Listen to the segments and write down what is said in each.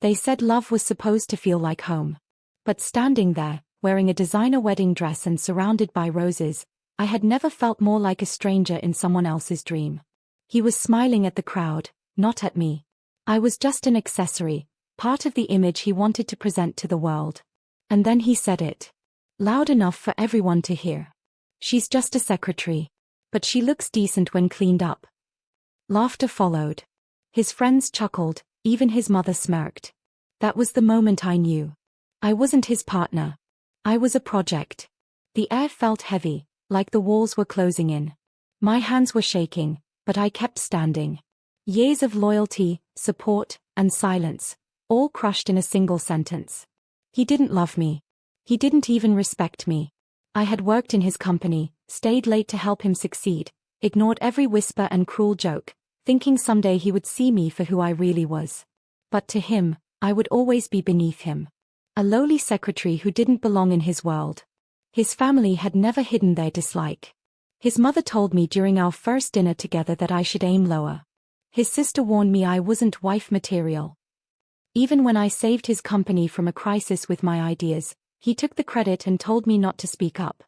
They said love was supposed to feel like home. But standing there, wearing a designer wedding dress and surrounded by roses, I had never felt more like a stranger in someone else's dream. He was smiling at the crowd, not at me. I was just an accessory, part of the image he wanted to present to the world. And then he said it. Loud enough for everyone to hear. She's just a secretary. But she looks decent when cleaned up. Laughter followed. His friends chuckled, even his mother smirked. That was the moment I knew. I wasn't his partner. I was a project. The air felt heavy, like the walls were closing in. My hands were shaking, but I kept standing. Years of loyalty, support, and silence, all crushed in a single sentence. He didn't love me. He didn't even respect me. I had worked in his company, stayed late to help him succeed, ignored every whisper and cruel joke, thinking someday he would see me for who I really was. But to him, I would always be beneath him. A lowly secretary who didn't belong in his world. His family had never hidden their dislike. His mother told me during our first dinner together that I should aim lower. His sister warned me I wasn't wife material. Even when I saved his company from a crisis with my ideas, he took the credit and told me not to speak up.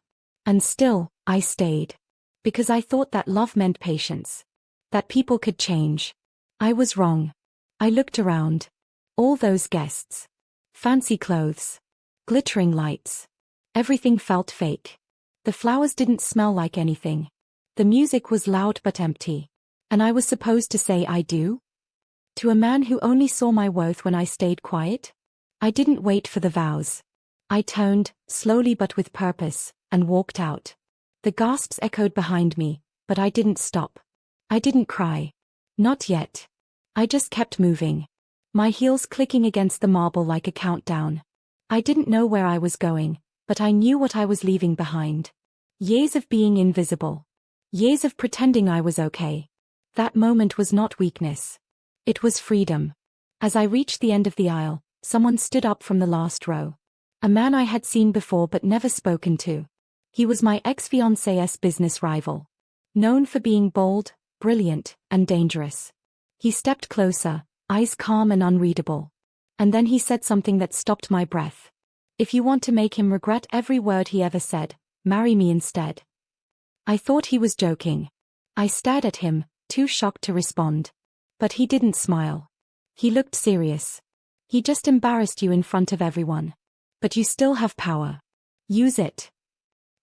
And still, I stayed. Because I thought that love meant patience. That people could change. I was wrong. I looked around. All those guests. Fancy clothes. Glittering lights. Everything felt fake. The flowers didn't smell like anything. The music was loud but empty. And I was supposed to say I do? To a man who only saw my worth when I stayed quiet? I didn't wait for the vows. I turned, slowly but with purpose, and walked out. The gasps echoed behind me, but I didn't stop. I didn't cry. Not yet. I just kept moving. My heels clicking against the marble like a countdown. I didn't know where I was going, but I knew what I was leaving behind. Years of being invisible. Years of pretending I was okay. That moment was not weakness. It was freedom. As I reached the end of the aisle, someone stood up from the last row. A man I had seen before but never spoken to. He was my ex-fiancé's business rival. Known for being bold, brilliant, and dangerous. He stepped closer, eyes calm and unreadable. And then he said something that stopped my breath. If you want to make him regret every word he ever said, marry me instead. I thought he was joking. I stared at him, too shocked to respond. But he didn't smile. He looked serious. He just embarrassed you in front of everyone. But you still have power. Use it.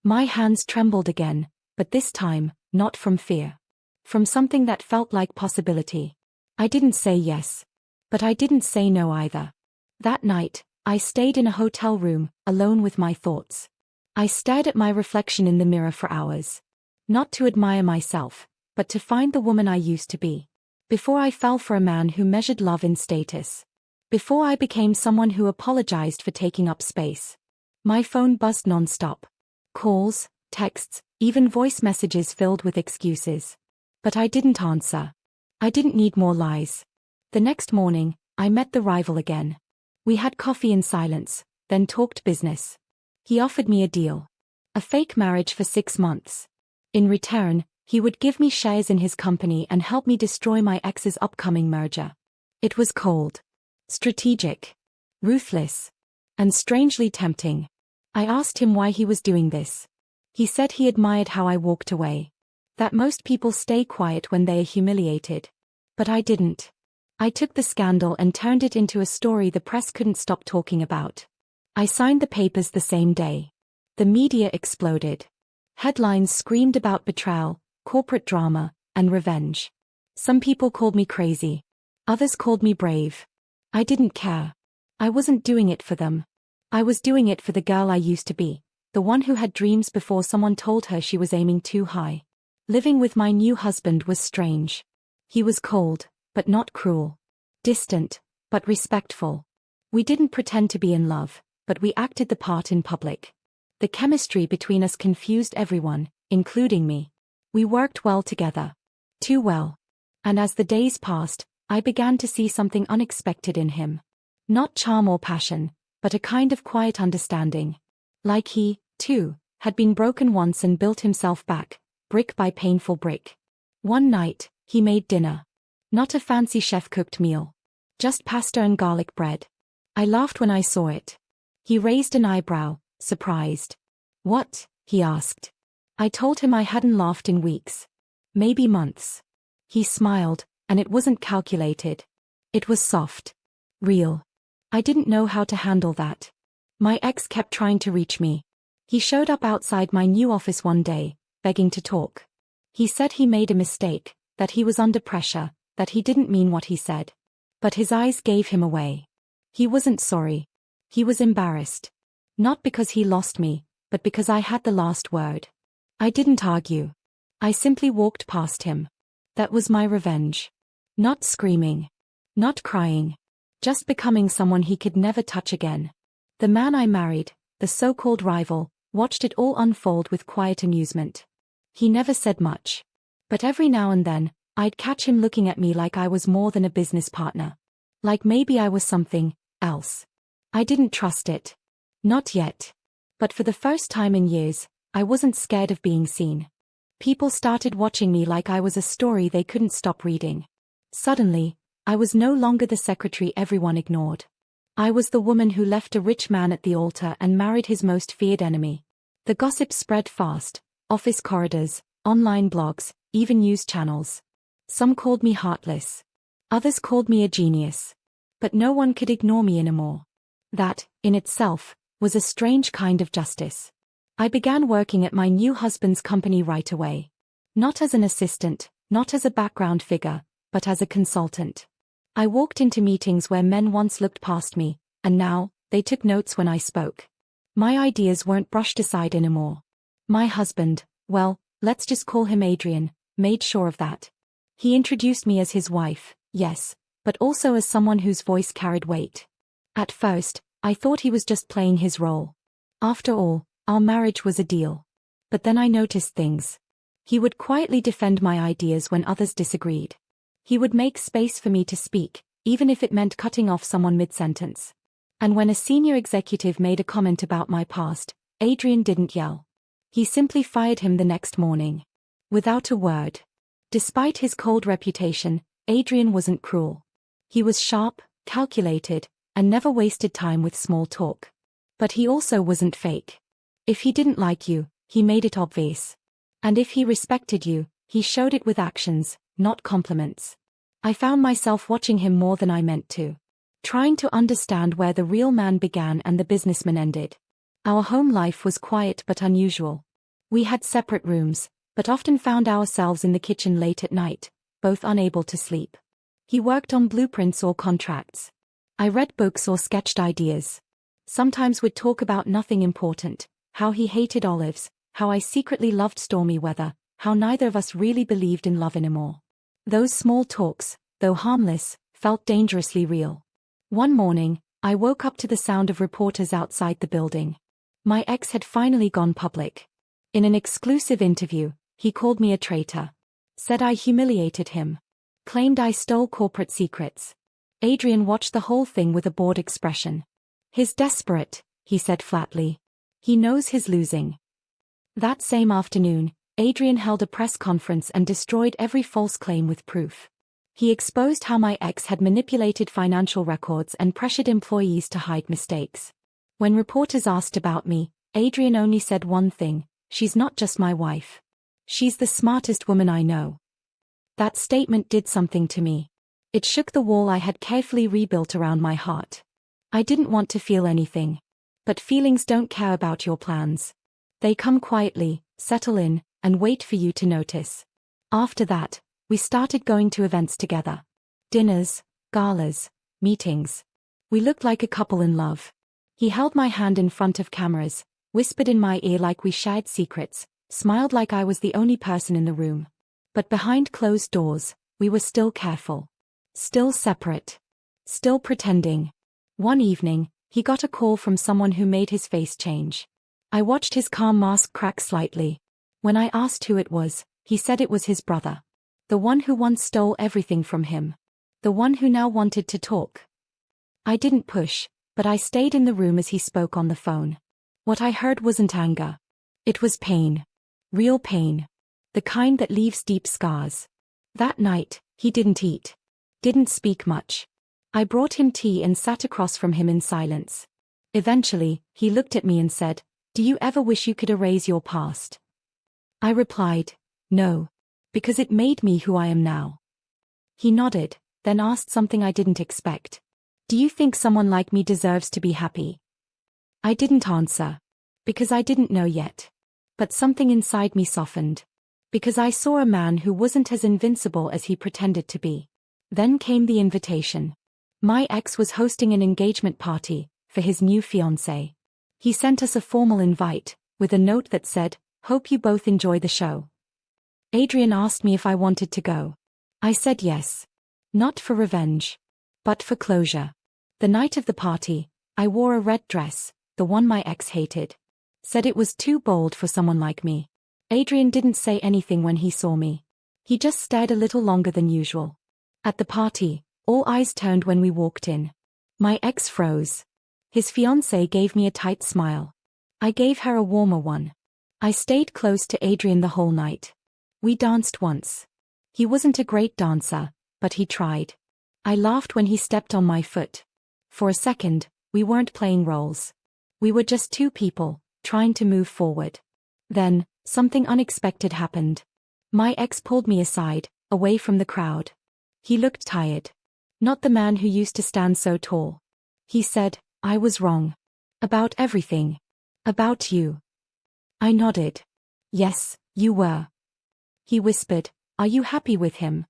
My hands trembled again, but this time, not from fear. From something that felt like possibility. I didn't say yes. But I didn't say no either. That night, I stayed in a hotel room, alone with my thoughts. I stared at my reflection in the mirror for hours. Not to admire myself, but to find the woman I used to be. Before I fell for a man who measured love in status. Before I became someone who apologized for taking up space. My phone buzzed non-stop. Calls, texts, even voice messages filled with excuses. But I didn't answer. I didn't need more lies. The next morning, I met the rival again. We had coffee in silence, then talked business. He offered me a deal. A fake marriage for 6 months. In return, he would give me shares in his company and help me destroy my ex's upcoming merger. It was cold. Strategic. Ruthless. And strangely tempting. I asked him why he was doing this. He said he admired how I walked away. That most people stay quiet when they are humiliated. But I didn't. I took the scandal and turned it into a story the press couldn't stop talking about. I signed the papers the same day. The media exploded. Headlines screamed about betrayal, corporate drama, and revenge. Some people called me crazy. Others called me brave. I didn't care. I wasn't doing it for them. I was doing it for the girl I used to be, the one who had dreams before someone told her she was aiming too high. Living with my new husband was strange. He was cold, but not cruel. Distant, but respectful. We didn't pretend to be in love, but we acted the part in public. The chemistry between us confused everyone, including me. We worked well together. Too well. And as the days passed, I began to see something unexpected in him. Not charm or passion, but a kind of quiet understanding. Like he, too, had been broken once and built himself back, brick by painful brick. One night, he made dinner. Not a fancy chef-cooked meal. Just pasta and garlic bread. I laughed when I saw it. He raised an eyebrow, surprised. What? He asked. I told him I hadn't laughed in weeks. Maybe months. He smiled, and it wasn't calculated. It was soft. Real. I didn't know how to handle that. My ex kept trying to reach me. He showed up outside my new office one day, begging to talk. He said he made a mistake, that he was under pressure, that he didn't mean what he said. But his eyes gave him away. He wasn't sorry. He was embarrassed. Not because he lost me, but because I had the last word. I didn't argue. I simply walked past him. That was my revenge. Not screaming. Not crying. Just becoming someone he could never touch again. The man I married, the so-called rival, watched it all unfold with quiet amusement. He never said much. But every now and then, I'd catch him looking at me like I was more than a business partner. Like maybe I was something else. I didn't trust it. Not yet. But for the first time in years, I wasn't scared of being seen. People started watching me like I was a story they couldn't stop reading. Suddenly, I was no longer the secretary everyone ignored. I was the woman who left a rich man at the altar and married his most feared enemy. The gossip spread fast. Office corridors, online blogs, even news channels. Some called me heartless. Others called me a genius. But no one could ignore me anymore. That, in itself, was a strange kind of justice. I began working at my new husband's company right away. Not as an assistant, not as a background figure, but as a consultant. I walked into meetings where men once looked past me, and now, they took notes when I spoke. My ideas weren't brushed aside anymore. My husband, well, let's just call him Adrian, made sure of that. He introduced me as his wife, yes, but also as someone whose voice carried weight. At first, I thought he was just playing his role. After all, our marriage was a deal. But then I noticed things. He would quietly defend my ideas when others disagreed. He would make space for me to speak, even if it meant cutting off someone mid-sentence. And when a senior executive made a comment about my past, Adrian didn't yell. He simply fired him the next morning. Without a word. Despite his cold reputation, Adrian wasn't cruel. He was sharp, calculated, and never wasted time with small talk. But he also wasn't fake. If he didn't like you, he made it obvious. And if he respected you, he showed it with actions, not compliments. I found myself watching him more than I meant to. Trying to understand where the real man began and the businessman ended. Our home life was quiet but unusual. We had separate rooms, but often found ourselves in the kitchen late at night, both unable to sleep. He worked on blueprints or contracts. I read books or sketched ideas. Sometimes we'd talk about nothing important, how he hated olives, how I secretly loved stormy weather, how neither of us really believed in love anymore. Those small talks, though harmless, felt dangerously real. One morning, I woke up to the sound of reporters outside the building. My ex had finally gone public. In an exclusive interview, he called me a traitor. Said I humiliated him. Claimed I stole corporate secrets. Adrian watched the whole thing with a bored expression. He's desperate, he said flatly. He knows he's losing. That same afternoon, Adrian held a press conference and destroyed every false claim with proof. He exposed how my ex had manipulated financial records and pressured employees to hide mistakes. When reporters asked about me, Adrian only said one thing: she's not just my wife. She's the smartest woman I know. That statement did something to me. It shook the wall I had carefully rebuilt around my heart. I didn't want to feel anything. But feelings don't care about your plans. They come quietly, settle in, and wait for you to notice. After that, we started going to events together. Dinners, galas, meetings. We looked like a couple in love. He held my hand in front of cameras, whispered in my ear like we shared secrets, smiled like I was the only person in the room. But behind closed doors, we were still careful. Still separate. Still pretending. One evening, he got a call from someone who made his face change. I watched his calm mask crack slightly. When I asked who it was, he said it was his brother. The one who once stole everything from him. The one who now wanted to talk. I didn't push, but I stayed in the room as he spoke on the phone. What I heard wasn't anger. It was pain. Real pain. The kind that leaves deep scars. That night, he didn't eat. Didn't speak much. I brought him tea and sat across from him in silence. Eventually, he looked at me and said, "Do you ever wish you could erase your past?" I replied, "No. Because it made me who I am now." He nodded, then asked something I didn't expect. "Do you think someone like me deserves to be happy?" I didn't answer. Because I didn't know yet. But something inside me softened. Because I saw a man who wasn't as invincible as he pretended to be. Then came the invitation. My ex was hosting an engagement party for his new fiancée. He sent us a formal invite, with a note that said, "Hope you both enjoy the show." Adrian asked me if I wanted to go. I said yes. Not for revenge. But for closure. The night of the party, I wore a red dress, the one my ex hated. Said it was too bold for someone like me. Adrian didn't say anything when he saw me. He just stared a little longer than usual. At the party, all eyes turned when we walked in. My ex froze. His fiancée gave me a tight smile. I gave her a warmer one. I stayed close to Adrian the whole night. We danced once. He wasn't a great dancer, but he tried. I laughed when he stepped on my foot. For a second, we weren't playing roles. We were just two people, trying to move forward. Then, something unexpected happened. My ex pulled me aside, away from the crowd. He looked tired. Not the man who used to stand so tall. He said, "I was wrong. About everything. About you." I nodded. "Yes, you were." He whispered, "Are you happy with him?"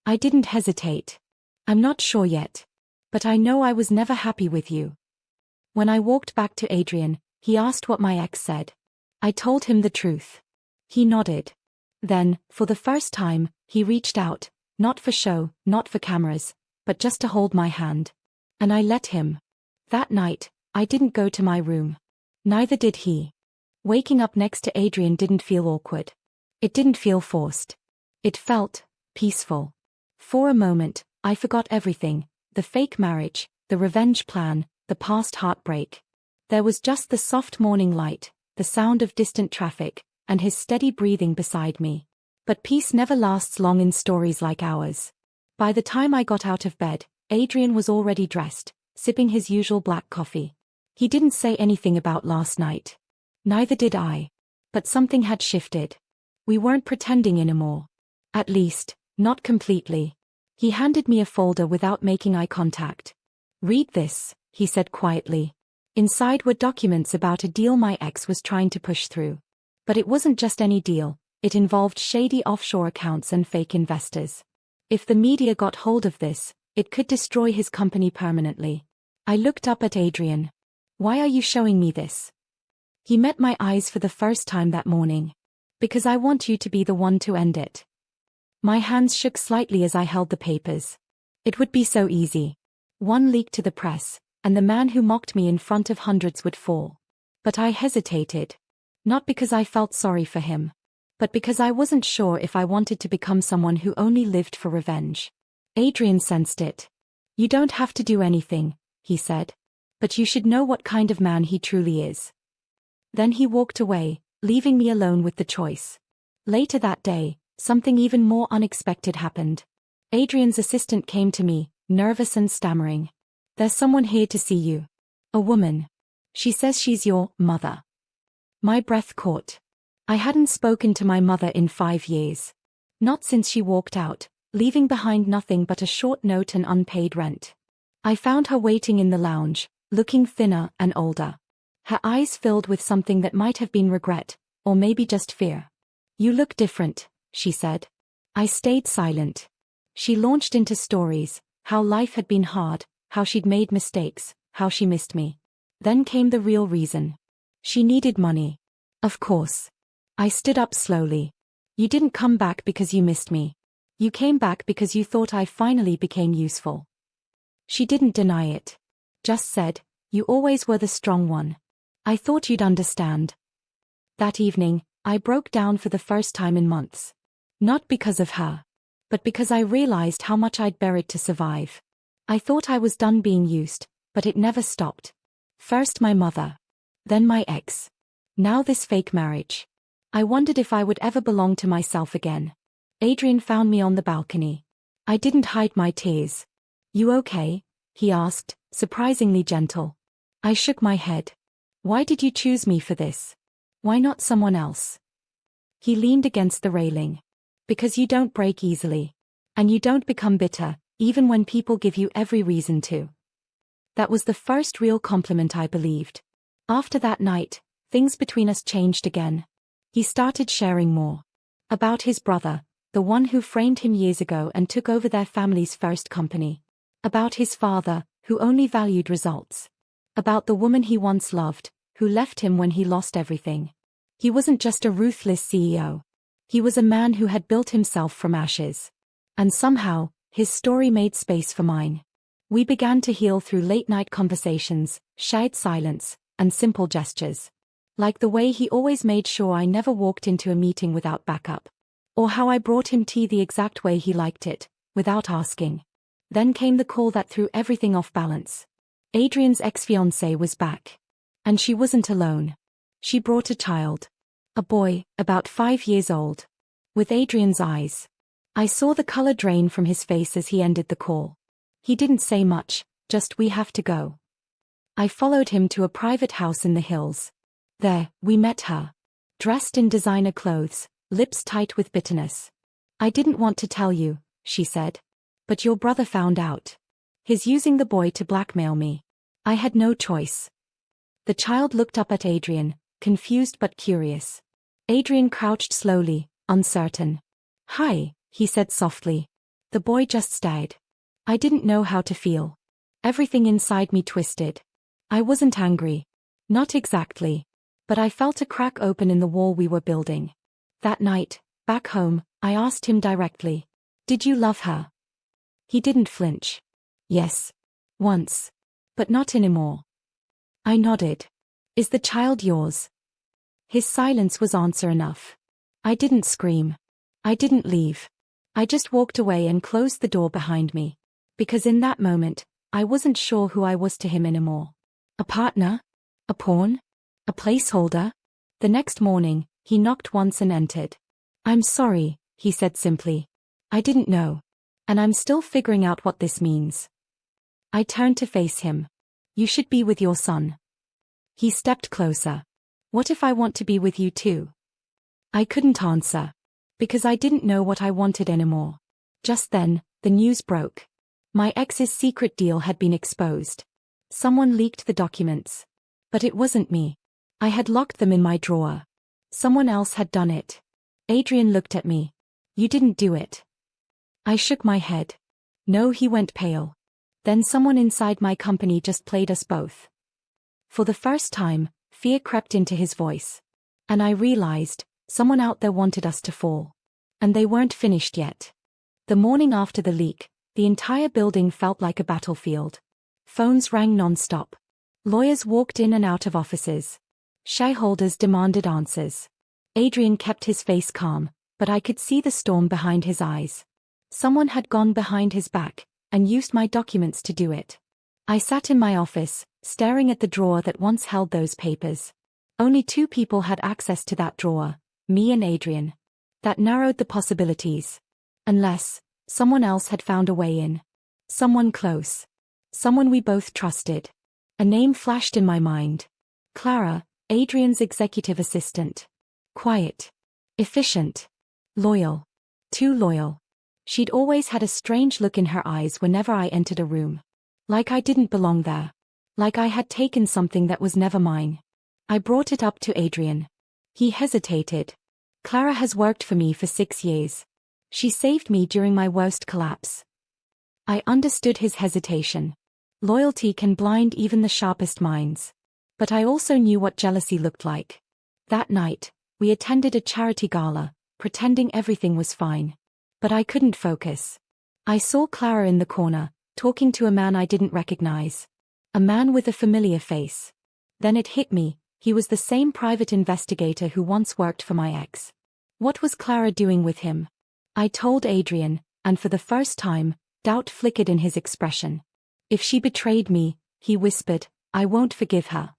I didn't hesitate. "I'm not sure yet. But I know I was never happy with you." When I walked back to Adrian, he asked what my ex said. I told him the truth. He nodded. Then, for the first time, he reached out, not for show, not for cameras, but just to hold my hand. And I let him. That night, I didn't go to my room. Neither did he. Waking up next to Adrian didn't feel awkward. It didn't feel forced. It felt peaceful. For a moment, I forgot everything, the fake marriage, the revenge plan, the past heartbreak. There was just the soft morning light, the sound of distant traffic, and his steady breathing beside me. But peace never lasts long in stories like ours. By the time I got out of bed, Adrian was already dressed, sipping his usual black coffee. He didn't say anything about last night. Neither did I. But something had shifted. We weren't pretending anymore. At least, not completely. He handed me a folder without making eye contact. "Read this," he said quietly. Inside were documents about a deal my ex was trying to push through. But it wasn't just any deal, it involved shady offshore accounts and fake investors. If the media got hold of this, it could destroy his company permanently. I looked up at Adrian. "Why are you showing me this?" He met my eyes for the first time that morning. "Because I want you to be the one to end it." My hands shook slightly as I held the papers. It would be so easy. One leak to the press, and the man who mocked me in front of hundreds would fall. But I hesitated. Not because I felt sorry for him. But because I wasn't sure if I wanted to become someone who only lived for revenge. Adrian sensed it. "You don't have to do anything," he said. "But you should know what kind of man he truly is." Then he walked away, leaving me alone with the choice. Later that day, something even more unexpected happened. Adrian's assistant came to me, nervous and stammering. "There's someone here to see you. A woman. She says she's your mother." My breath caught. I hadn't spoken to my mother in 5 years. Not since she walked out, leaving behind nothing but a short note and unpaid rent. I found her waiting in the lounge, looking thinner and older. Her eyes filled with something that might have been regret, or maybe just fear. "You look different," she said. I stayed silent. She launched into stories, how life had been hard, how she'd made mistakes, how she missed me. Then came the real reason. She needed money. Of course. I stood up slowly. "You didn't come back because you missed me. You came back because you thought I finally became useful." She didn't deny it. Just said, "You always were the strong one. I thought you'd understand." That evening, I broke down for the first time in months. Not because of her. But because I realized how much I'd buried to survive. I thought I was done being used, but it never stopped. First my mother. Then my ex. Now this fake marriage. I wondered if I would ever belong to myself again. Adrian found me on the balcony. I didn't hide my tears. You okay? He asked, surprisingly gentle. I shook my head. Why did you choose me for this? Why not someone else? He leaned against the railing. Because you don't break easily. And you don't become bitter, even when people give you every reason to. That was the first real compliment I believed. After that night, things between us changed again. He started sharing more. About his brother, the one who framed him years ago and took over their family's first company. About his father, who only valued results. About the woman he once loved, who left him when he lost everything. He wasn't just a ruthless CEO. He was a man who had built himself from ashes. And somehow, his story made space for mine. We began to heal through late-night conversations, shared silence, and simple gestures. Like the way he always made sure I never walked into a meeting without backup. Or how I brought him tea the exact way he liked it, without asking. Then came the call that threw everything off balance. Adrian's ex-fiancée was back. And she wasn't alone. She brought a child. A boy, about 5 years old. With Adrian's eyes. I saw the color drain from his face as he ended the call. He didn't say much, just we have to go. I followed him to a private house in the hills. There, we met her. Dressed in designer clothes, lips tight with bitterness. I didn't want to tell you, she said. But your brother found out. He's using the boy to blackmail me. I had no choice. The child looked up at Adrian, confused but curious. Adrian crouched slowly, uncertain. Hi, he said softly. The boy just stared. I didn't know how to feel. Everything inside me twisted. I wasn't angry. Not exactly. But I felt a crack open in the wall we were building. That night, back home, I asked him directly. Did you love her? He didn't flinch. Yes. Once. But not anymore. I nodded. Is the child yours? His silence was answer enough. I didn't scream. I didn't leave. I just walked away and closed the door behind me. Because in that moment, I wasn't sure who I was to him anymore. A partner? A pawn? A placeholder? The next morning, he knocked once and entered. I'm sorry, he said simply. I didn't know. And I'm still figuring out what this means. I turned to face him. You should be with your son. He stepped closer. What if I want to be with you too? I couldn't answer. Because I didn't know what I wanted anymore. Just then, the news broke. My ex's secret deal had been exposed. Someone leaked the documents. But it wasn't me. I had locked them in my drawer. Someone else had done it. Adrian looked at me. You didn't do it. I shook my head. No, he went pale. Then someone inside my company just played us both. For the first time, fear crept into his voice. And I realized, someone out there wanted us to fall. And they weren't finished yet. The morning after the leak, the entire building felt like a battlefield. Phones rang non-stop. Lawyers walked in and out of offices. Shareholders demanded answers. Adrian kept his face calm, but I could see the storm behind his eyes. Someone had gone behind his back, and used my documents to do it. I sat in my office, staring at the drawer that once held those papers. Only 2 people had access to that drawer, me and Adrian. That narrowed the possibilities. Unless, someone else had found a way in. Someone close. Someone we both trusted. A name flashed in my mind. Clara, Adrian's executive assistant. Quiet. Efficient. Loyal. Too loyal. She'd always had a strange look in her eyes whenever I entered a room. Like I didn't belong there. Like I had taken something that was never mine. I brought it up to Adrian. He hesitated. Clara has worked for me for 6 years. She saved me during my worst collapse. I understood his hesitation. Loyalty can blind even the sharpest minds. But I also knew what jealousy looked like. That night, we attended a charity gala, pretending everything was fine. But I couldn't focus. I saw Clara in the corner, talking to a man I didn't recognize. A man with a familiar face. Then it hit me, he was the same private investigator who once worked for my ex. What was Clara doing with him? I told Adrian, and for the first time, doubt flickered in his expression. If she betrayed me, he whispered, I won't forgive her.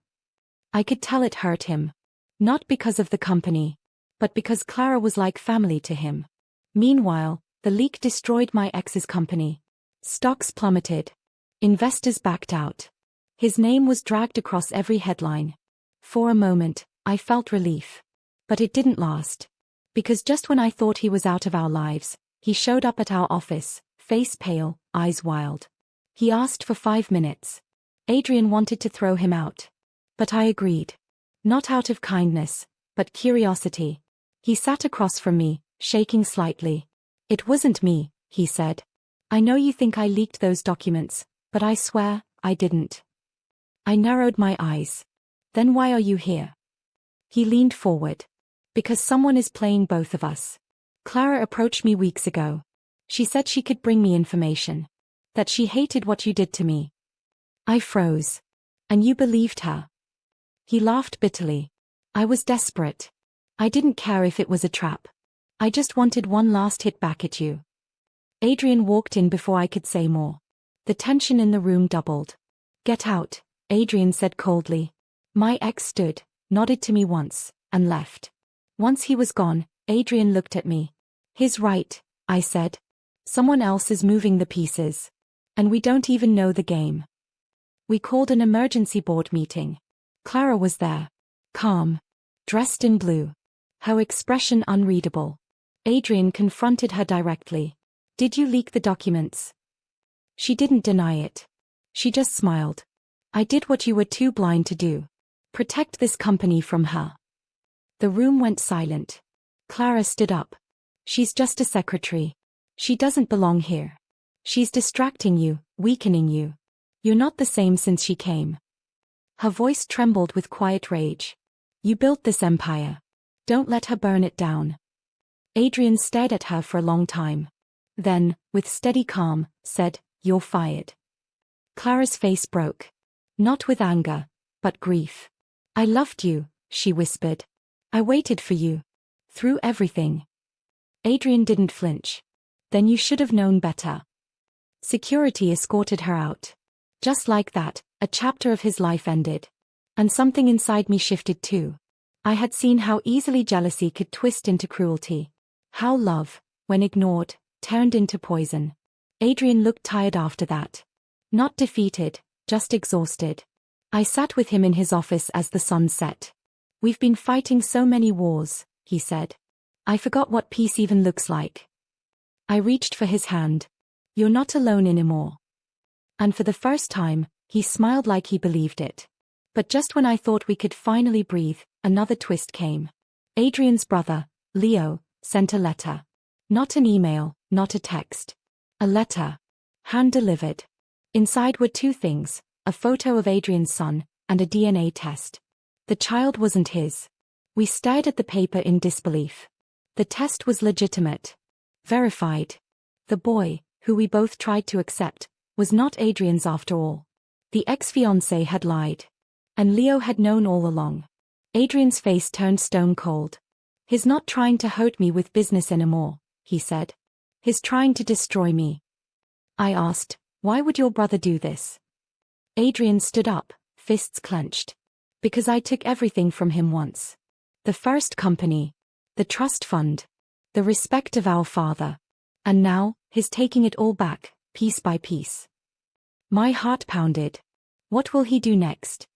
I could tell it hurt him. Not because of the company. But because Clara was like family to him. Meanwhile, the leak destroyed my ex's company. Stocks plummeted. Investors backed out. His name was dragged across every headline. For a moment, I felt relief. But it didn't last. Because just when I thought he was out of our lives, he showed up at our office, face pale, eyes wild. He asked for 5 minutes. Adrian wanted to throw him out. But I agreed. Not out of kindness, but curiosity. He sat across from me, shaking slightly. "It wasn't me," he said. "I know you think I leaked those documents, but I swear, I didn't." I narrowed my eyes. "Then why are you here?" He leaned forward. "Because someone is playing both of us. Clara approached me weeks ago. She said she could bring me information. That she hated what you did to me." I froze. "And you believed her?" He laughed bitterly. "I was desperate. I didn't care if it was a trap. I just wanted one last hit back at you." Adrian walked in before I could say more. The tension in the room doubled. "Get out," Adrian said coldly. My ex stood, nodded to me once, and left. Once he was gone, Adrian looked at me. "He's right," I said. "Someone else is moving the pieces. And we don't even know the game." We called an emergency board meeting. Clara was there. Calm. Dressed in blue. Her expression unreadable. Adrian confronted her directly. "Did you leak the documents?" She didn't deny it. She just smiled. "I did what you were too blind to do. Protect this company from her." The room went silent. Clara stood up. "She's just a secretary. She doesn't belong here. She's distracting you, weakening you. You're not the same since she came." Her voice trembled with quiet rage. "You built this empire. Don't let her burn it down." Adrian stared at her for a long time. Then, with steady calm, said, "You're fired." Clara's face broke. Not with anger, but grief. "I loved you," she whispered. "I waited for you. Through everything." Adrian didn't flinch. "Then you should have known better." Security escorted her out. Just like that, a chapter of his life ended. And something inside me shifted too. I had seen how easily jealousy could twist into cruelty. How love, when ignored, turned into poison. Adrian looked tired after that. Not defeated, just exhausted. I sat with him in his office as the sun set. "We've been fighting so many wars," he said. "I forgot what peace even looks like." I reached for his hand. "You're not alone anymore." And for the first time, he smiled like he believed it. But just when I thought we could finally breathe, another twist came. Adrian's brother, Leo, sent a letter. Not an email, not a text. A letter. Hand-delivered. Inside were 2 things, a photo of Adrian's son, and a DNA test. The child wasn't his. We stared at the paper in disbelief. The test was legitimate. Verified. The boy, who we both tried to accept, was not Adrian's after all. The ex-fiancé had lied. And Leo had known all along. Adrian's face turned stone cold. "He's not trying to hurt me with business anymore," he said. "He's trying to destroy me." I asked, "Why would your brother do this?" Adrian stood up, fists clenched. "Because I took everything from him once. The first company. The trust fund. The respect of our father. And now, he's taking it all back, piece by piece." My heart pounded. What will he do next?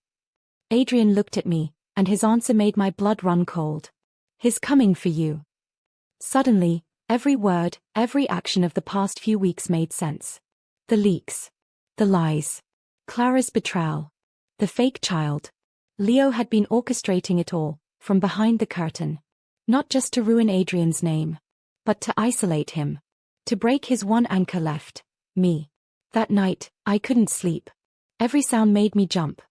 Adrian looked at me, and his answer made my blood run cold. "He's coming for you." Suddenly, every word, every action of the past few weeks made sense. The leaks. The lies. Clara's betrayal. The fake child. Leo had been orchestrating it all, from behind the curtain. Not just to ruin Adrian's name, but to isolate him. To break his one anchor left, me. That night, I couldn't sleep. Every sound made me jump.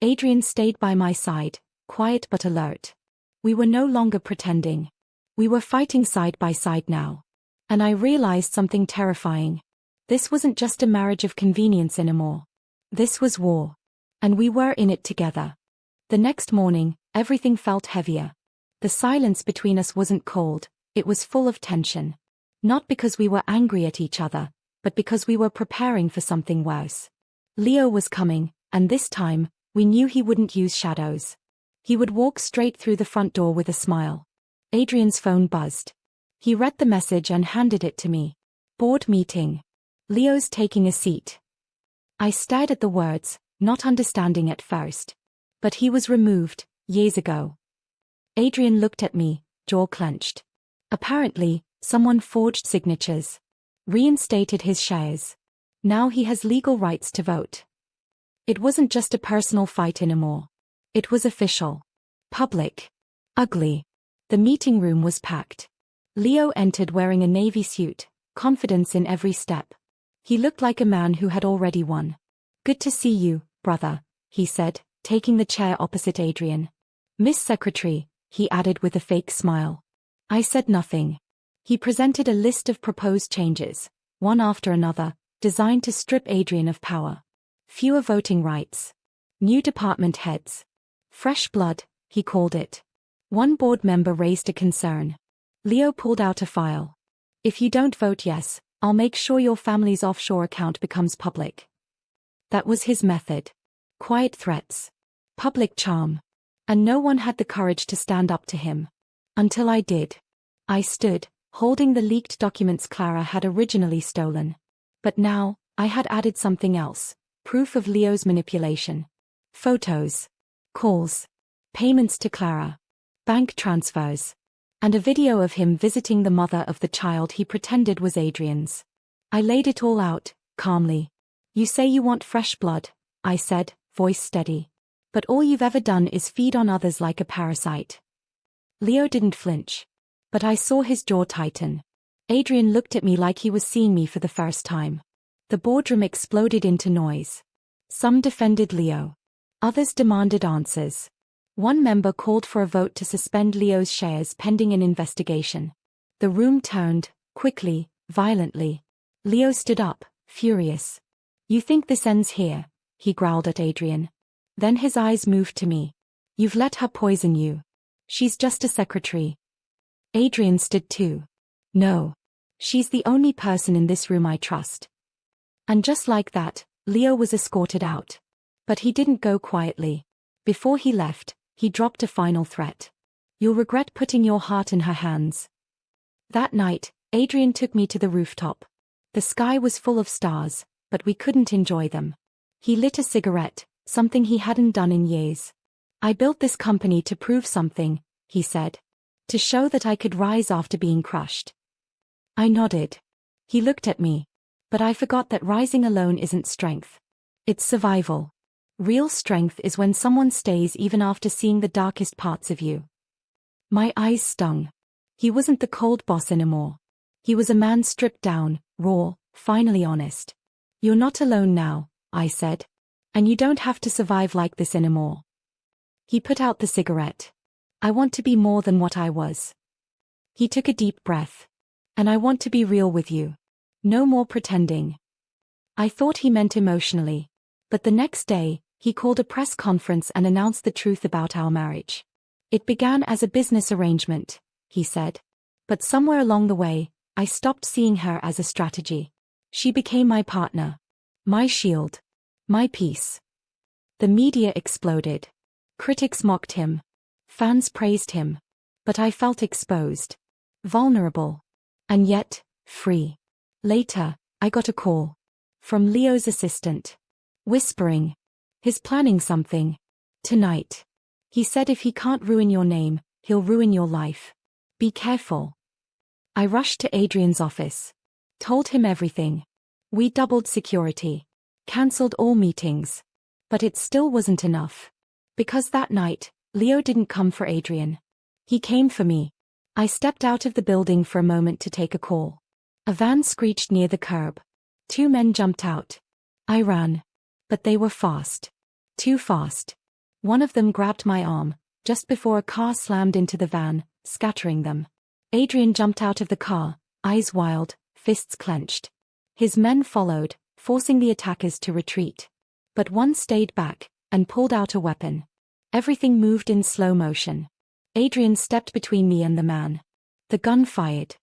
Adrian stayed by my side, quiet but alert. We were no longer pretending. We were fighting side by side now. And I realized something terrifying. This wasn't just a marriage of convenience anymore. This was war. And we were in it together. The next morning, everything felt heavier. The silence between us wasn't cold, it was full of tension. Not because we were angry at each other, but because we were preparing for something worse. Leo was coming, and this time, we knew he wouldn't use shadows. He would walk straight through the front door with a smile. Adrian's phone buzzed. He read the message and handed it to me. "Board meeting. Leo's taking a seat. I stared at the words, not understanding at first. But he was removed, years ago. Adrian looked at me, jaw clenched. Apparently, someone forged signatures. Reinstated his shares. Now he has legal rights to vote. It wasn't just a personal fight anymore. It was official. Public. Ugly. The meeting room was packed. Leo entered wearing a navy suit, confidence in every step. He looked like a man who had already won. "Good to see you, brother," he said, taking the chair opposite Adrian. "Miss Secretary," he added with a fake smile. I said nothing. He presented a list of proposed changes, one after another, designed to strip Adrian of power. Fewer voting rights. New department heads. Fresh blood, he called it. One board member raised a concern. Leo pulled out a file. "If you don't vote yes, I'll make sure your family's offshore account becomes public." That was his method. Quiet threats. Public charm. And no one had the courage to stand up to him. Until I did. I stood, holding the leaked documents Clara had originally stolen. But now, I had added something else. Proof of Leo's manipulation. Photos. Calls. Payments to Clara. Bank transfers. And a video of him visiting the mother of the child he pretended was Adrian's. I laid it all out, calmly. "You say you want fresh blood," I said, voice steady. "But all you've ever done is feed on others like a parasite." Leo didn't flinch. But I saw his jaw tighten. Adrian looked at me like he was seeing me for the first time. The boardroom exploded into noise. Some defended Leo. Others demanded answers. One member called for a vote to suspend Leo's shares pending an investigation. The room turned, quickly, violently. Leo stood up, furious. "You think this ends here?" he growled at Adrian. Then his eyes moved to me. "You've let her poison you. She's just a secretary." Adrian stood too. "No. She's the only person in this room I trust." And just like that, Leo was escorted out. But he didn't go quietly. Before he left, he dropped a final threat. "You'll regret putting your heart in her hands." That night, Adrian took me to the rooftop. The sky was full of stars, but we couldn't enjoy them. He lit a cigarette, something he hadn't done in years. "I built this company to prove something," he said. "To show that I could rise after being crushed." I nodded. He looked at me. But I forgot that rising alone isn't strength. It's survival. Real strength is when someone stays even after seeing the darkest parts of you. My eyes stung. He wasn't the cold boss anymore. He was a man stripped down, raw, finally honest. "You're not alone now," I said. "And you don't have to survive like this anymore." He put out the cigarette. "I want to be more than what I was." He took a deep breath. "And I want to be real with you. No more pretending." I thought he meant emotionally. But the next day, he called a press conference and announced the truth about our marriage. "It began as a business arrangement," he said. "But somewhere along the way, I stopped seeing her as a strategy. She became my partner. My shield. My peace." The media exploded. Critics mocked him. Fans praised him. But I felt exposed. Vulnerable. And yet, free. Later, I got a call. From Leo's assistant. Whispering. "He's planning something. Tonight. He said if he can't ruin your name, he'll ruin your life. Be careful." I rushed to Adrian's office. Told him everything. We doubled security. Cancelled all meetings. But it still wasn't enough. Because that night, Leo didn't come for Adrian. He came for me. I stepped out of the building for a moment to take a call. A van screeched near the curb. 2 men jumped out. I ran. But they were fast. Too fast. One of them grabbed my arm, just before a car slammed into the van, scattering them. Adrian jumped out of the car, eyes wild, fists clenched. His men followed, forcing the attackers to retreat. But one stayed back, and pulled out a weapon. Everything moved in slow motion. Adrian stepped between me and the man. The gun fired.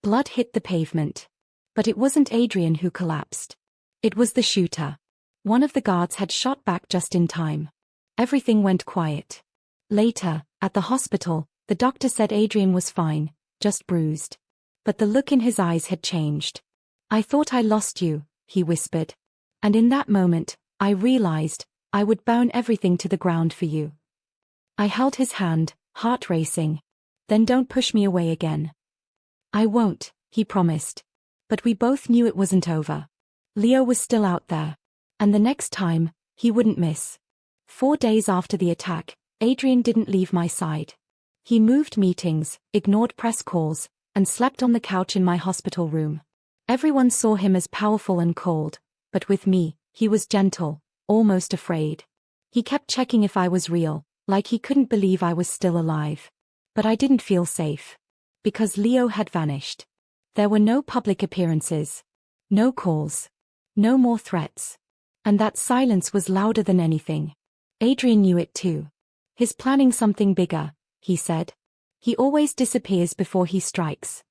Blood hit the pavement. But it wasn't Adrian who collapsed. It was the shooter. One of the guards had shot back just in time. Everything went quiet. Later, at the hospital, the doctor said Adrian was fine, just bruised. But the look in his eyes had changed. "I thought I lost you," he whispered. And in that moment, I realized, I would burn everything to the ground for you. I held his hand, heart racing. Then don't push me away again. I won't, he promised. But we both knew it wasn't over. Leo was still out there. And the next time, he wouldn't miss. 4 days after the attack, Adrian didn't leave my side. He moved meetings, ignored press calls, and slept on the couch in my hospital room. Everyone saw him as powerful and cold, but with me, he was gentle, almost afraid. He kept checking if I was real, like he couldn't believe I was still alive. But I didn't feel safe. Because Leo had vanished. There were no public appearances. No calls. No more threats. And that silence was louder than anything. Adrian knew it too. He's planning something bigger, he said. He always disappears before he strikes.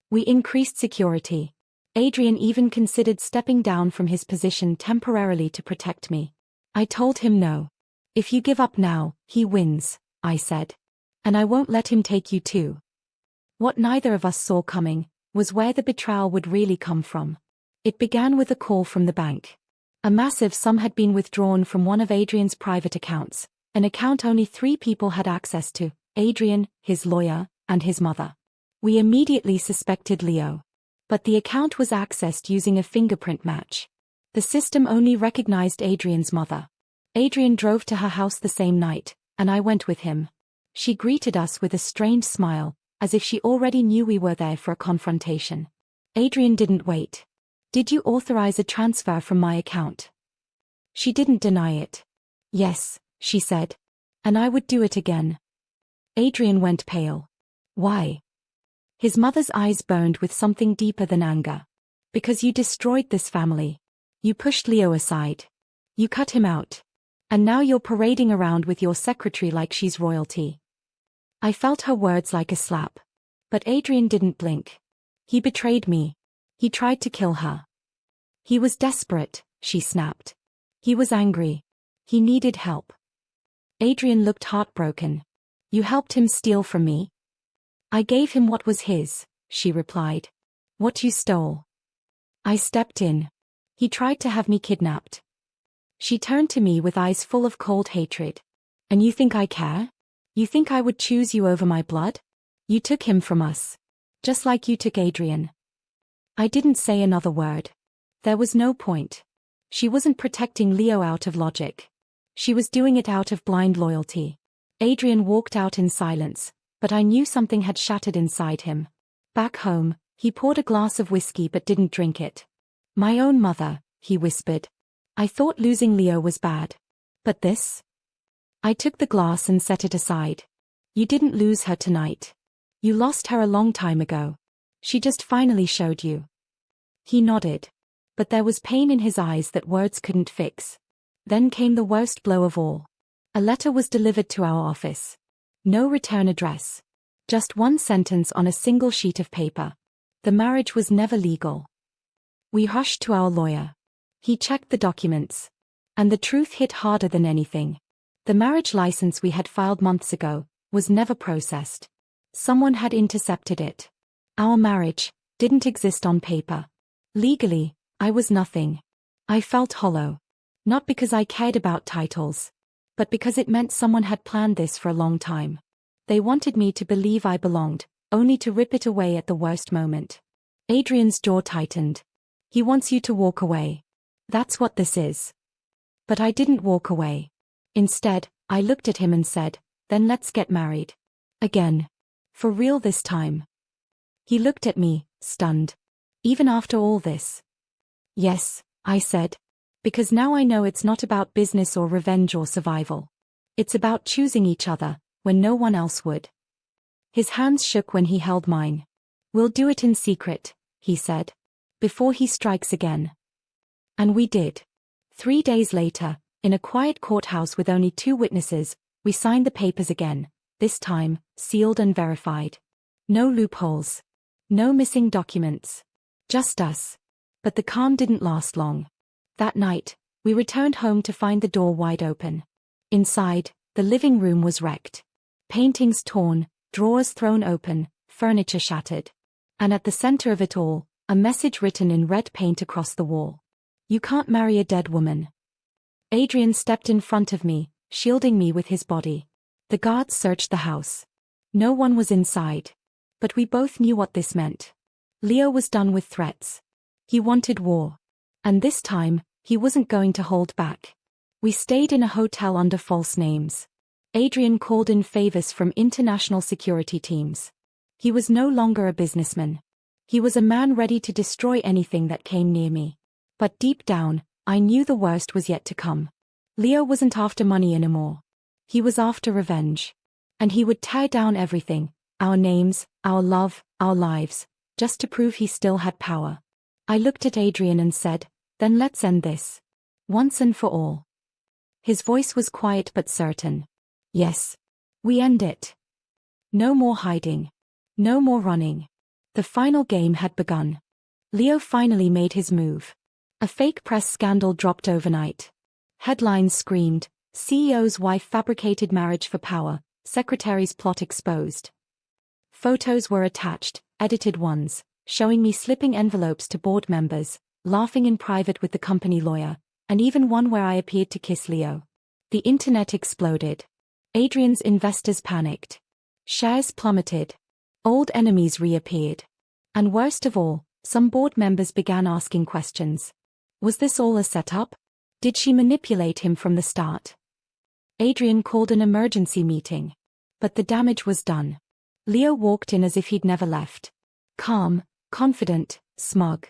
We increased security. Adrian even considered stepping down from his position temporarily to protect me. I told him no. If you give up now, he wins, I said. And I won't let him take you too. What neither of us saw coming was where the betrayal would really come from. It began with a call from the bank. A massive sum had been withdrawn from one of Adrian's private accounts, an account only 3 people had access to: Adrian, his lawyer, and his mother. We immediately suspected Leo. But the account was accessed using a fingerprint match. The system only recognized Adrian's mother. Adrian drove to her house the same night, and I went with him. She greeted us with a strange smile, as if she already knew we were there for a confrontation. Adrian didn't wait. Did you authorize a transfer from my account? She didn't deny it. Yes, she said. And I would do it again. Adrian went pale. Why? His mother's eyes burned with something deeper than anger. Because you destroyed this family. You pushed Leo aside. You cut him out. And now you're parading around with your secretary like she's royalty. I felt her words like a slap. But Adrian didn't blink. He betrayed me. He tried to kill her. He was desperate, she snapped. He was angry. He needed help. Adrian looked heartbroken. You helped him steal from me? I gave him what was his, she replied. What you stole. I stepped in. He tried to have me kidnapped. She turned to me with eyes full of cold hatred. And you think I care? You think I would choose you over my blood? You took him from us. Just like you took Adrian. I didn't say another word. There was no point. She wasn't protecting Leo out of logic. She was doing it out of blind loyalty. Adrian walked out in silence, but I knew something had shattered inside him. Back home, he poured a glass of whiskey but didn't drink it. My own mother, he whispered. I thought losing Leo was bad. But this? I took the glass and set it aside. You didn't lose her tonight. You lost her a long time ago. She just finally showed you. He nodded. But there was pain in his eyes that words couldn't fix. Then came the worst blow of all. A letter was delivered to our office. No return address. Just one sentence on a single sheet of paper. The marriage was never legal. We rushed to our lawyer. He checked the documents. And the truth hit harder than anything. The marriage license we had filed months ago was never processed. Someone had intercepted it. Our marriage didn't exist on paper. Legally, I was nothing. I felt hollow. Not because I cared about titles. But because it meant someone had planned this for a long time. They wanted me to believe I belonged, only to rip it away at the worst moment. Adrian's jaw tightened. He wants you to walk away. That's what this is. But I didn't walk away. Instead, I looked at him and said, then let's get married. Again. For real this time. He looked at me, stunned. Even after all this. Yes, I said. Because now I know it's not about business or revenge or survival. It's about choosing each other, when no one else would. His hands shook when he held mine. We'll do it in secret, he said. Before he strikes again. And we did. 3 days later, in a quiet courthouse with only 2 witnesses, we signed the papers again, this time, sealed and verified. No loopholes. No missing documents. Just us. But the calm didn't last long. That night, we returned home to find the door wide open. Inside, the living room was wrecked. Paintings torn, drawers thrown open, furniture shattered. And at the center of it all, a message written in red paint across the wall. You can't marry a dead woman. Adrian stepped in front of me, shielding me with his body. The guards searched the house. No one was inside. But we both knew what this meant. Leo was done with threats. He wanted war. And this time, he wasn't going to hold back. We stayed in a hotel under false names. Adrian called in favors from international security teams. He was no longer a businessman. He was a man ready to destroy anything that came near me. But deep down, I knew the worst was yet to come. Leo wasn't after money anymore. He was after revenge. And he would tear down everything, our names, our love, our lives, just to prove he still had power. I looked at Adrian and said, "Then let's end this. Once and for all." His voice was quiet but certain. "Yes. We end it. No more hiding. No more running." The final game had begun. Leo finally made his move. A fake press scandal dropped overnight. Headlines screamed, "CEO's wife fabricated marriage for power, secretary's plot exposed." Photos were attached, edited ones, showing me slipping envelopes to board members, laughing in private with the company lawyer, and even one where I appeared to kiss Leo. The internet exploded. Adrian's investors panicked. Shares plummeted. Old enemies reappeared. And worst of all, some board members began asking questions. Was this all a setup? Did she manipulate him from the start? Adrian called an emergency meeting. But the damage was done. Leo walked in as if he'd never left. Calm, confident, smug.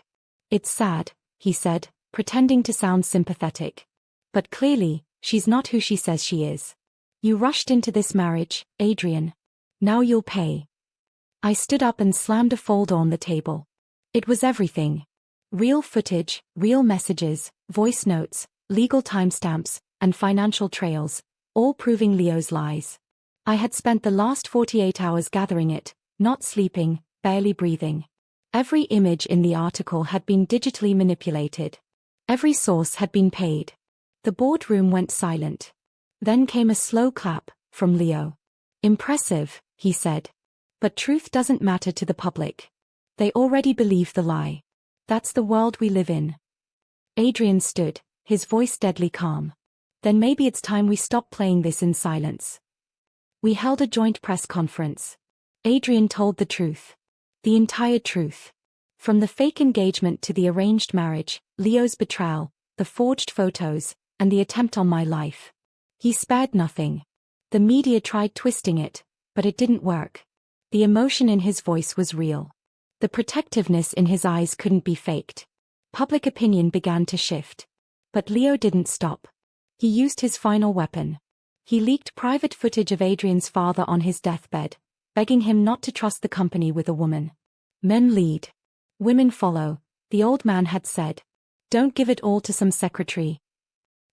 "It's sad," he said, pretending to sound sympathetic. "But clearly, she's not who she says she is. You rushed into this marriage, Adrian. Now you'll pay." I stood up and slammed a folder on the table. It was everything. Real footage, real messages, voice notes, legal timestamps, and financial trails, all proving Leo's lies. I had spent the last 48 hours gathering it, not sleeping, barely breathing. Every image in the article had been digitally manipulated. Every source had been paid. The boardroom went silent. Then came a slow clap, from Leo. "Impressive," he said. "But truth doesn't matter to the public. They already believe the lie. That's the world we live in." Adrian stood, his voice deadly calm. "Then maybe it's time we stop playing this in silence." We held a joint press conference. Adrian told the truth. The entire truth. From the fake engagement to the arranged marriage, Leo's betrayal, the forged photos, and the attempt on my life. He spared nothing. The media tried twisting it, but it didn't work. The emotion in his voice was real. The protectiveness in his eyes couldn't be faked. Public opinion began to shift. But Leo didn't stop. He used his final weapon. He leaked private footage of Adrian's father on his deathbed, begging him not to trust the company with a woman. "Men lead. Women follow," the old man had said. "Don't give it all to some secretary."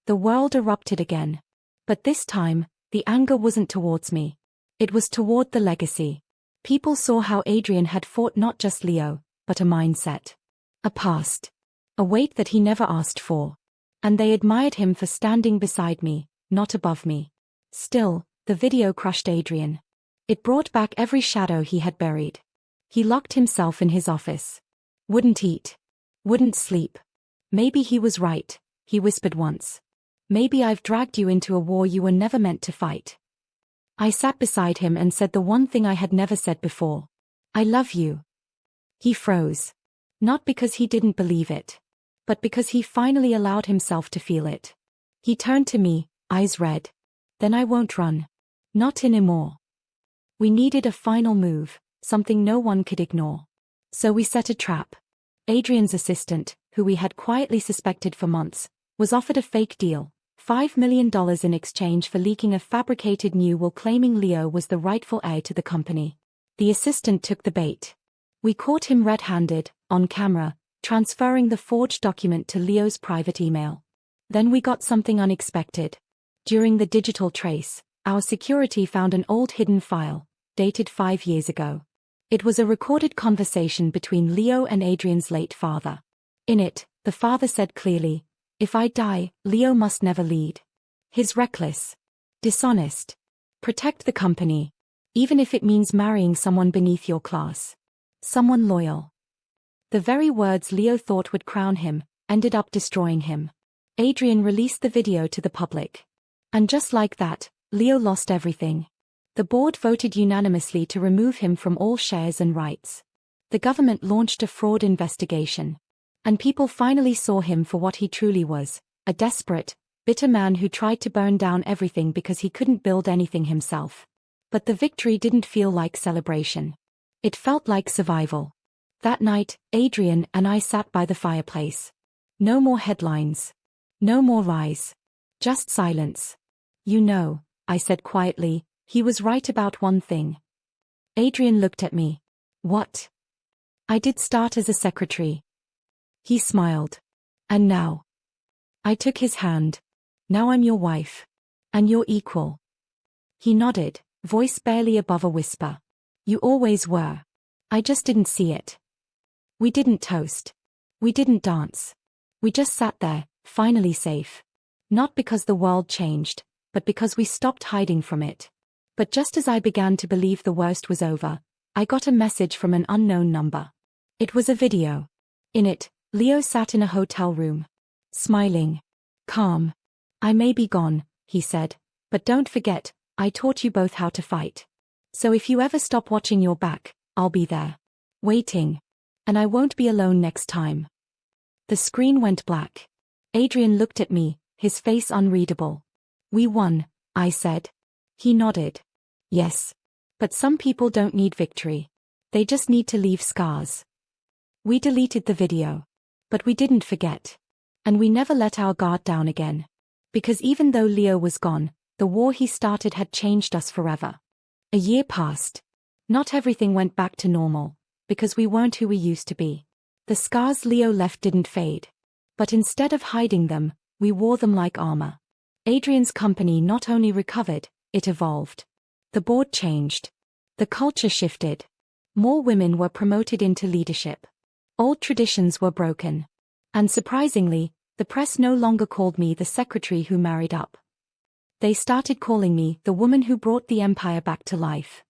The world erupted again. But this time, the anger wasn't towards me. It was toward the legacy. People saw how Adrian had fought not just Leo, but a mindset. A past. A weight that he never asked for. And they admired him for standing beside me, not above me. Still, the video crushed Adrian. It brought back every shadow he had buried. He locked himself in his office. Wouldn't eat. Wouldn't sleep. "Maybe he was right," he whispered once. "Maybe I've dragged you into a war you were never meant to fight." I sat beside him and said the one thing I had never said before. "I love you." He froze. Not because he didn't believe it, but because he finally allowed himself to feel it. He turned to me, eyes red. "Then I won't run. Not anymore." We needed a final move, something no one could ignore. So we set a trap. Adrian's assistant, who we had quietly suspected for months, was offered a fake deal, $5 million in exchange for leaking a fabricated new will claiming Leo was the rightful heir to the company. The assistant took the bait. We caught him red-handed, on camera, transferring the forged document to Leo's private email. Then we got something unexpected. During the digital trace, our security found an old hidden file, dated 5 years ago. It was a recorded conversation between Leo and Adrian's late father. In it, the father said clearly, "If I die, Leo must never lead. He's reckless. Dishonest. Protect the company. Even if it means marrying someone beneath your class. Someone loyal." The very words Leo thought would crown him, ended up destroying him. Adrian released the video to the public. And just like that, Leo lost everything. The board voted unanimously to remove him from all shares and rights. The government launched a fraud investigation. And people finally saw him for what he truly was, a desperate, bitter man who tried to burn down everything because he couldn't build anything himself. But the victory didn't feel like celebration. It felt like survival. That night, Adrian and I sat by the fireplace. No more headlines. No more lies. Just silence. You know, I said quietly, he was right about one thing. Adrian looked at me. What? I did start as a secretary. He smiled. And now? I took his hand. Now I'm your wife. And your equal. He nodded, voice barely above a whisper. You always were. I just didn't see it. We didn't toast. We didn't dance. We just sat there, finally safe. Not because the world changed, but because we stopped hiding from it. But just as I began to believe the worst was over, I got a message from an unknown number. It was a video. In it, Leo sat in a hotel room. Smiling. Calm. I may be gone, he said, but don't forget, I taught you both how to fight. So if you ever stop watching your back, I'll be there. Waiting. And I won't be alone next time. The screen went black. Adrian looked at me, his face unreadable. We won, I said. He nodded. Yes. But some people don't need victory. They just need to leave scars. We deleted the video. But we didn't forget. And we never let our guard down again. Because even though Leo was gone, the war he started had changed us forever. A year passed. Not everything went back to normal, because we weren't who we used to be. The scars Leo left didn't fade. But instead of hiding them, we wore them like armor. Adrian's company not only recovered, it evolved. The board changed. The culture shifted. More women were promoted into leadership. Old traditions were broken. And surprisingly, the press no longer called me the secretary who married up. They started calling me the woman who brought the empire back to life.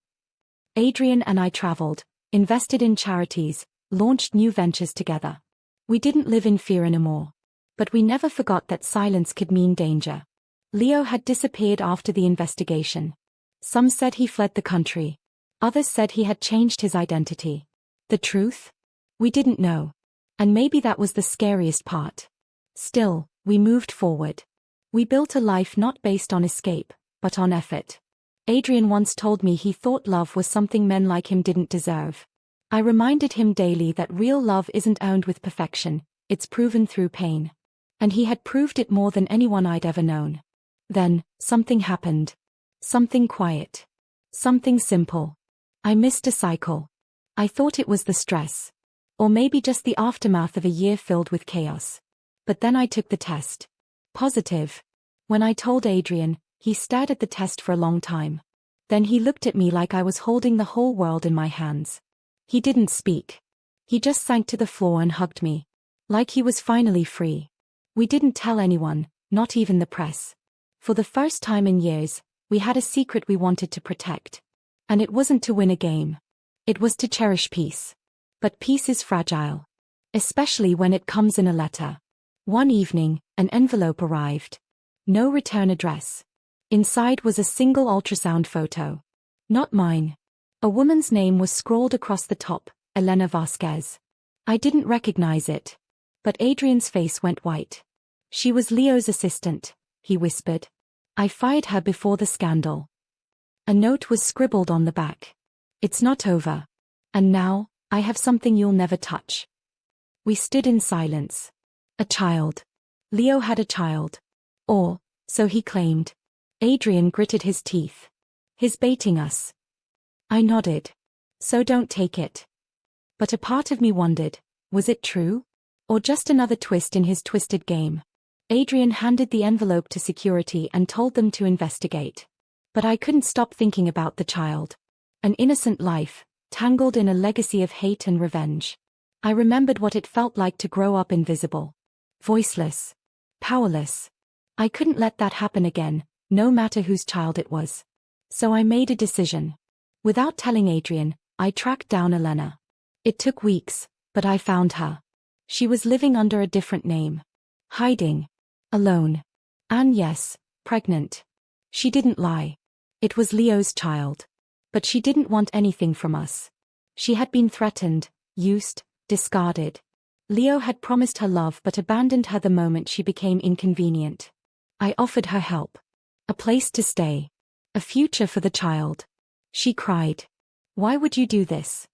Adrian and I traveled, invested in charities, launched new ventures together. We didn't live in fear anymore. But we never forgot that silence could mean danger. Leo had disappeared after the investigation. Some said he fled the country. Others said he had changed his identity. The truth? We didn't know. And maybe that was the scariest part. Still, we moved forward. We built a life not based on escape, but on effort. Adrian once told me he thought love was something men like him didn't deserve. I reminded him daily that real love isn't earned with perfection, it's proven through pain. And he had proved it more than anyone I'd ever known. Then, something happened. Something quiet. Something simple. I missed a cycle. I thought it was the stress. Or maybe just the aftermath of a year filled with chaos. But then I took the test. Positive. When I told Adrian, he stared at the test for a long time. Then he looked at me like I was holding the whole world in my hands. He didn't speak. He just sank to the floor and hugged me. Like he was finally free. We didn't tell anyone, not even the press. For the first time in years, we had a secret we wanted to protect. And it wasn't to win a game. It was to cherish peace. But peace is fragile. Especially when it comes in a letter. One evening, an envelope arrived. No return address. Inside was a single ultrasound photo. Not mine. A woman's name was scrawled across the top, Elena Vasquez. I didn't recognize it. But Adrian's face went white. She was Leo's assistant, he whispered. I fired her before the scandal. A note was scribbled on the back. It's not over. And now, I have something you'll never touch. We stood in silence. A child. Leo had a child. Or, so he claimed. Adrian gritted his teeth. He's baiting us. I nodded. So don't take it. But a part of me wondered, was it true? Or just another twist in his twisted game? Adrian handed the envelope to security and told them to investigate. But I couldn't stop thinking about the child. An innocent life, tangled in a legacy of hate and revenge. I remembered what it felt like to grow up invisible. Voiceless. Powerless. I couldn't let that happen again, no matter whose child it was. So I made a decision. Without telling Adrian, I tracked down Elena. It took weeks, but I found her. She was living under a different name. Hiding. Alone. And yes, pregnant. She didn't lie. It was Leo's child. But she didn't want anything from us. She had been threatened, used, discarded. Leo had promised her love but abandoned her the moment she became inconvenient. I offered her help. A place to stay. A future for the child. She cried. Why would you do this?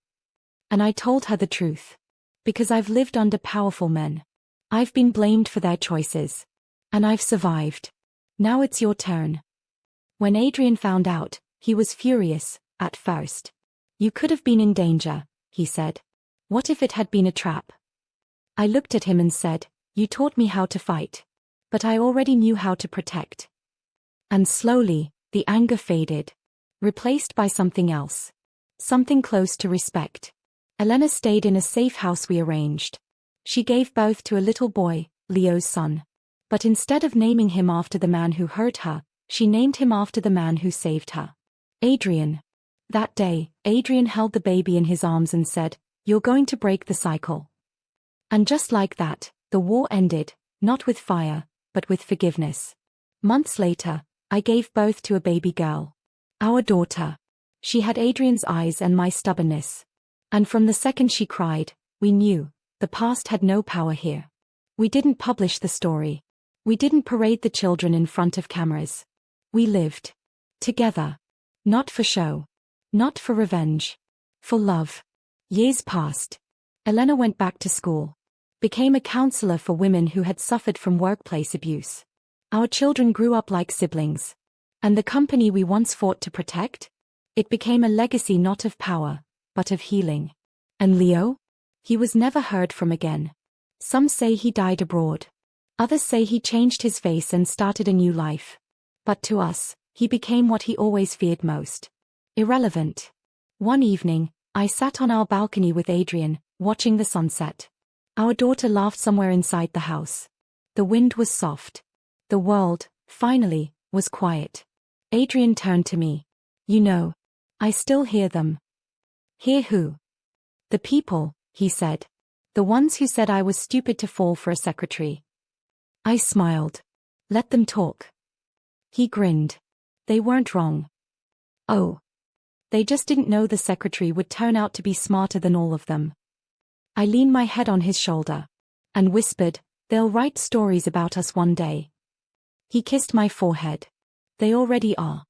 And I told her the truth. Because I've lived under powerful men. I've been blamed for their choices. And I've survived. Now it's your turn. When Adrian found out, he was furious, at first. You could have been in danger, he said. What if it had been a trap? I looked at him and said, you taught me how to fight. But I already knew how to protect. And slowly, the anger faded. Replaced by something else. Something close to respect. Elena stayed in a safe house we arranged. She gave birth to a little boy, Leo's son. But instead of naming him after the man who hurt her, she named him after the man who saved her. Adrian. That day, Adrian held the baby in his arms and said, you're going to break the cycle. And just like that, the war ended, not with fire, but with forgiveness. Months later, I gave birth to a baby girl. Our daughter. She had Adrian's eyes and my stubbornness. And from the second she cried, we knew, the past had no power here. We didn't publish the story. We didn't parade the children in front of cameras. We lived. Together. Not for show. Not for revenge. For love. Years passed. Elena went back to school. Became a counselor for women who had suffered from workplace abuse. Our children grew up like siblings. And the company we once fought to protect? It became a legacy not of power, but of healing. And Leo? He was never heard from again. Some say he died abroad. Others say he changed his face and started a new life. But to us, he became what he always feared most. Irrelevant. One evening, I sat on our balcony with Adrian, watching the sunset. Our daughter laughed somewhere inside the house. The wind was soft. The world, finally, was quiet. Adrian turned to me. You know, I still hear them. Hear who? The people, he said. The ones who said I was stupid to fall for a secretary. I smiled. Let them talk. He grinned. They weren't wrong. Oh. They just didn't know the secretary would turn out to be smarter than all of them. I leaned my head on his shoulder. And whispered, they'll write stories about us one day. He kissed my forehead. They already are.